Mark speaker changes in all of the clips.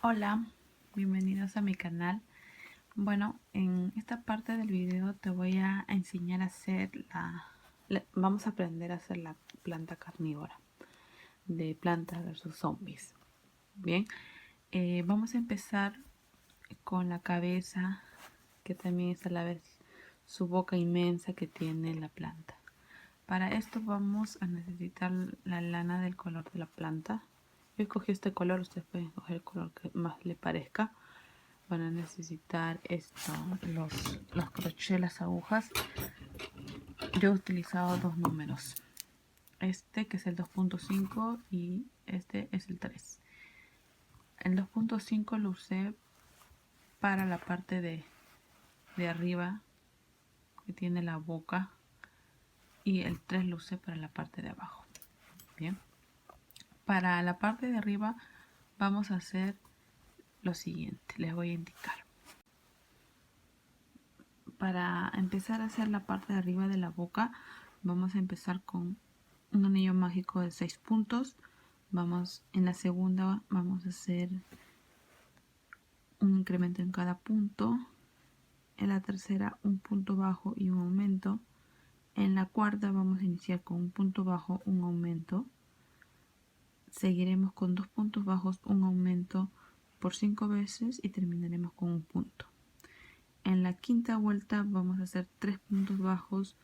Speaker 1: Hola, bienvenidos a mi canal. Bueno, en esta parte del video te voy a enseñar a hacer vamos a aprender a hacer la planta carnívora de Plantas versus Zombies. Bien, vamos a empezar con la cabeza, que también es a la vez su boca inmensa que tiene la planta. Para esto vamos a necesitar la lana del color de la planta. Yo escogí este color, ustedes pueden escoger el color que más le parezca. Van a necesitar los crochets, las agujas. Yo he utilizado dos números. Este que es el 2.5 y este es el 3. El 2.5 lo usé para la parte de arriba que tiene la boca y el 3 lo usé para la parte de abajo. Bien. Para la parte de arriba vamos a hacer lo siguiente. Les voy a indicar. Para empezar a hacer la parte de arriba de la boca, vamos a empezar con un anillo mágico de 6 puntos. En la segunda vamos a hacer un incremento en cada punto. En la tercera un punto bajo y un aumento. En la cuarta vamos a iniciar con un punto bajo, un aumento. Seguiremos con 2 puntos bajos, un aumento por 5 veces y terminaremos con un punto. En la quinta vuelta vamos a hacer 3 puntos bajos,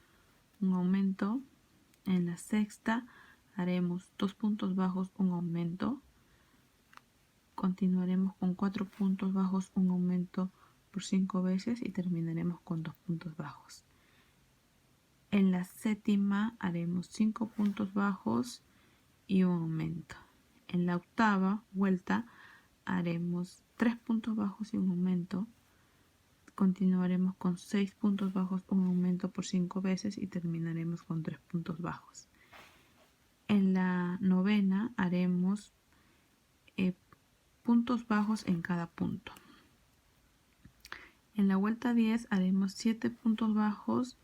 Speaker 1: un aumento. En la sexta haremos 2 puntos bajos, un aumento. Continuaremos con 4 puntos bajos, un aumento por 5 veces y terminaremos con 2 puntos bajos. En la séptima haremos 5 puntos bajos y un aumento. En la octava vuelta haremos 3 puntos bajos y un aumento. Continuaremos con 6 puntos bajos, un aumento por 5 veces y terminaremos con 3 puntos bajos. En la novena haremos puntos bajos en cada punto. En la vuelta 10 haremos 7 puntos bajos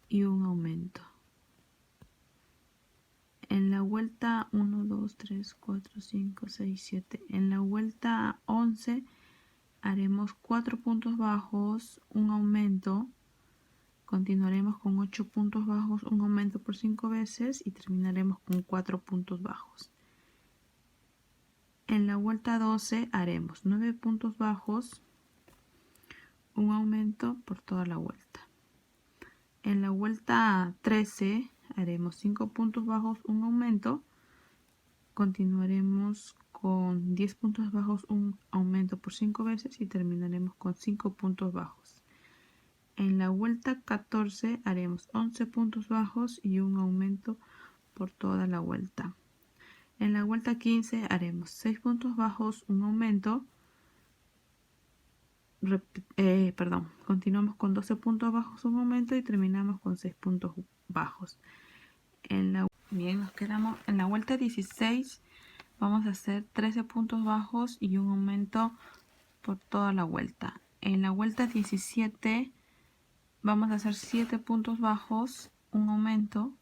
Speaker 1: y un aumento. En la vuelta 1, 2, 3, 4, 5, 6, 7. En la vuelta 11 haremos 4 puntos bajos, un aumento. Continuaremos con 8 puntos bajos, un aumento por 5 veces y terminaremos con 4 puntos bajos. En la vuelta 12 haremos 9 puntos bajos, un aumento por toda la vuelta. En la vuelta 13 haremos 5 puntos bajos, un aumento. Continuaremos con 10 puntos bajos, un aumento por 5 veces y terminaremos con 5 puntos bajos. En la vuelta 14 haremos 11 puntos bajos y un aumento por toda la vuelta. En la vuelta 15 haremos 6 puntos bajos, un aumento. Continuamos con 12 puntos bajos, un aumento y terminamos con 6 puntos bajos. Bien, nos quedamos en la vuelta 16. Vamos a hacer 13 puntos bajos y un aumento por toda la vuelta. En la vuelta 17 vamos a hacer 7 puntos bajos, un aumento.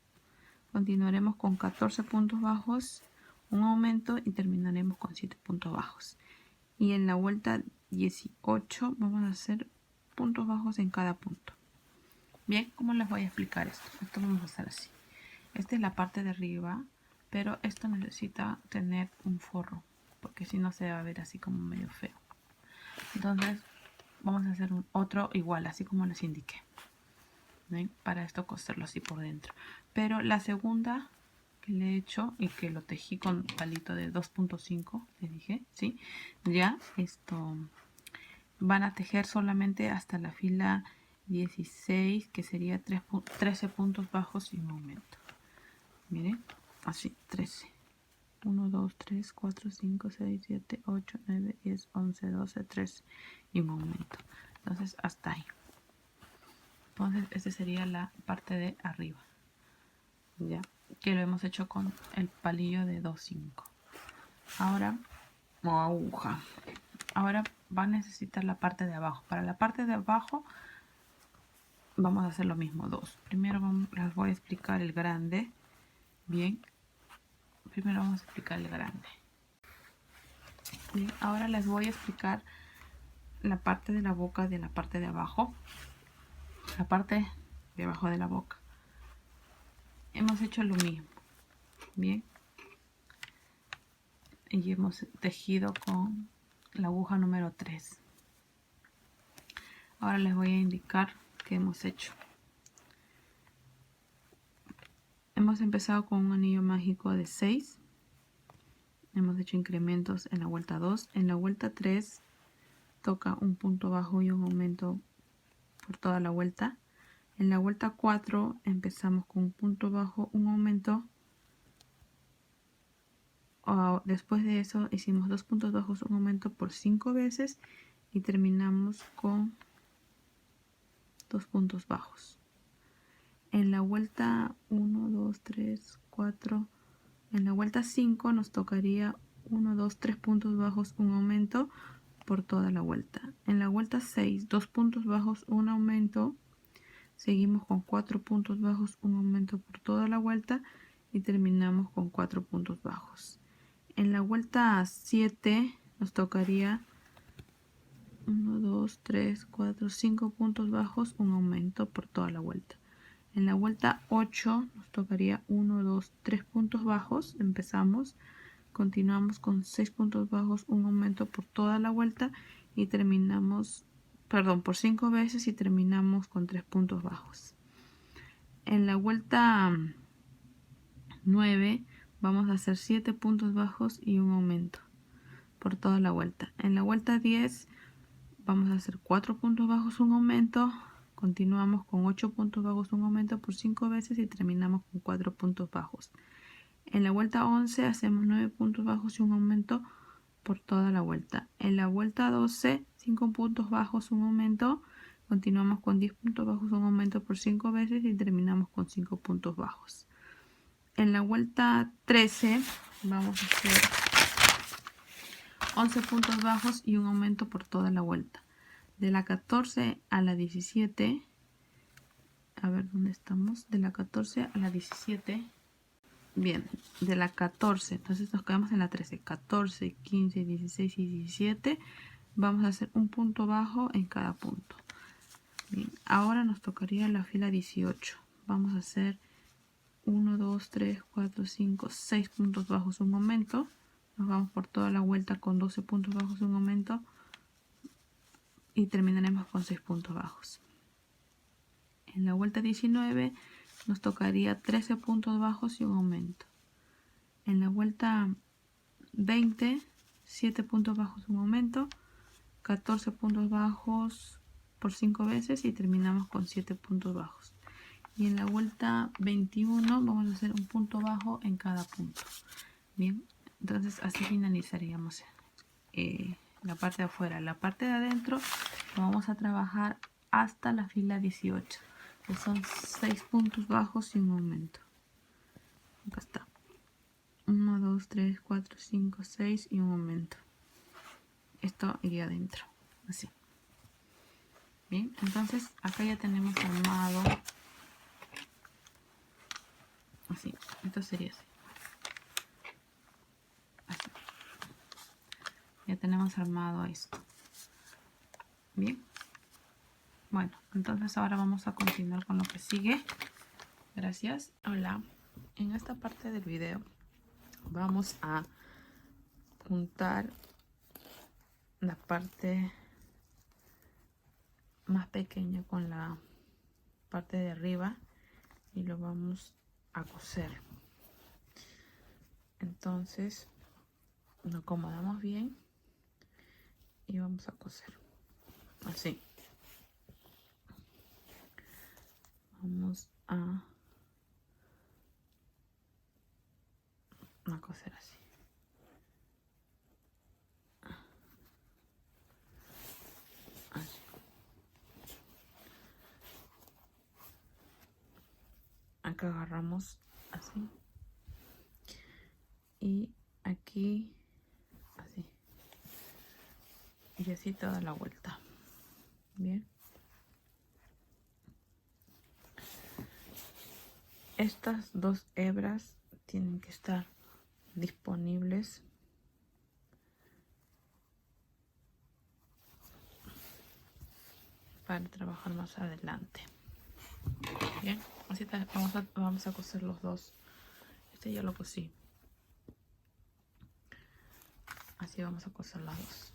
Speaker 1: Continuaremos con 14 puntos bajos, un aumento y terminaremos con 7 puntos bajos. Y en la vuelta 18 vamos a hacer puntos bajos en cada punto. Bien, ¿cómo les voy a explicar esto? Esto vamos a hacer así. Esta es la parte de arriba, pero esto necesita tener un forro, porque si no se va a ver así como medio feo. Entonces vamos a hacer otro igual, así como les indiqué. ¿Ven? Para esto coserlo así por dentro. Pero la segunda que le he hecho y que lo tejí con palito de 2.5, les dije, ¿sí? Ya esto van a tejer solamente hasta la fila 16, que sería 13 puntos bajos y un aumento. Miren, así, 13. 1, 2, 3, 4, 5, 6, 7, 8, 9, 10, 11, 12, 13 y un aumento. Entonces, hasta ahí. Entonces, esta sería la parte de arriba. Ya, que lo hemos hecho con el palillo de 2.5. Ahora, aguja. Ahora va a necesitar la parte de abajo. Para la parte de abajo vamos a hacer lo mismo, dos. Primero les voy a explicar el grande. Bien, primero vamos a explicar el grande. Bien, ahora les voy a explicar la parte de la boca de la parte de abajo. La parte de abajo de la boca. Hemos hecho lo mismo. Bien. Y hemos tejido con la aguja número 3. Ahora les voy a indicar qué hemos hecho. Hemos empezado con un anillo mágico de 6. Hemos hecho incrementos en la vuelta 2. En la vuelta 3 toca un punto bajo y un aumento por toda la vuelta. En la vuelta 4 empezamos con un punto bajo, un aumento. Después de eso hicimos 2 puntos bajos, un aumento por 5 veces y terminamos con 2 puntos bajos. En la vuelta 1, 2, 3, 4, en la vuelta 5 nos tocaría 1, 2, 3 puntos bajos, un aumento por toda la vuelta. En la vuelta 6, 2 puntos bajos, un aumento. Seguimos con 4 puntos bajos, un aumento por toda la vuelta y terminamos con 4 puntos bajos. En la vuelta 7 nos tocaría 1, 2, 3, 4, 5 puntos bajos, un aumento por toda la vuelta. En la vuelta 8 nos tocaría 1, 2, 3 puntos bajos. Empezamos, continuamos con 6 puntos bajos, un aumento por toda la vuelta y terminamos, perdón, por 5 veces y terminamos con 3 puntos bajos. En la vuelta 9 vamos a hacer 7 puntos bajos y un aumento por toda la vuelta. En la vuelta 10 vamos a hacer 4 puntos bajos, un aumento. Continuamos con 8 puntos bajos, un aumento por 5 veces y terminamos con 4 puntos bajos. En la vuelta 11 hacemos 9 puntos bajos y un aumento por toda la vuelta. En la vuelta 12, 5 puntos bajos, un aumento. Continuamos con 10 puntos bajos, un aumento por 5 veces y terminamos con 5 puntos bajos. En la vuelta 13 vamos a hacer 11 puntos bajos y un aumento por toda la vuelta. De la 14 a la 17, a ver dónde estamos, de la 14 a la 17, bien, de la 14, entonces nos quedamos en la 13, 14, 15, 16 y 17, vamos a hacer un punto bajo en cada punto. Bien, ahora nos tocaría la fila 18, vamos a hacer 1, 2, 3, 4, 5, 6 puntos bajos, un aumento, nos vamos por toda la vuelta con 12 puntos bajos, un aumento, y terminaremos con 6 puntos bajos. En la vuelta 19 nos tocaría 13 puntos bajos y un aumento. En la vuelta 20, 7 puntos bajos, un aumento, 14 puntos bajos por 5 veces y terminamos con 7 puntos bajos. Y en la vuelta 21 vamos a hacer un punto bajo en cada punto. Bien, entonces así finalizaríamos la parte de afuera. La parte de adentro vamos a trabajar hasta la fila 18, que son 6 puntos bajos y un aumento. Acá está. 1, 2, 3, 4, 5, 6 y un aumento. Esto iría adentro, así. Bien, entonces acá ya tenemos armado. Así, esto sería así. Así. Ya tenemos armado esto. Bien. Bueno, entonces ahora vamos a continuar con lo que sigue. Gracias. Hola. En esta parte del video vamos a juntar la parte más pequeña con la parte de arriba y lo vamos a coser. Entonces lo acomodamos bien y vamos a coser así. Vamos a coser así. Así. Acá agarramos así y aquí así y así toda la vuelta. Bien, estas dos hebras tienen que estar disponibles para trabajar más adelante. Bien, así vamos a coser los dos. Este ya lo cosí. Así vamos a coser las dos.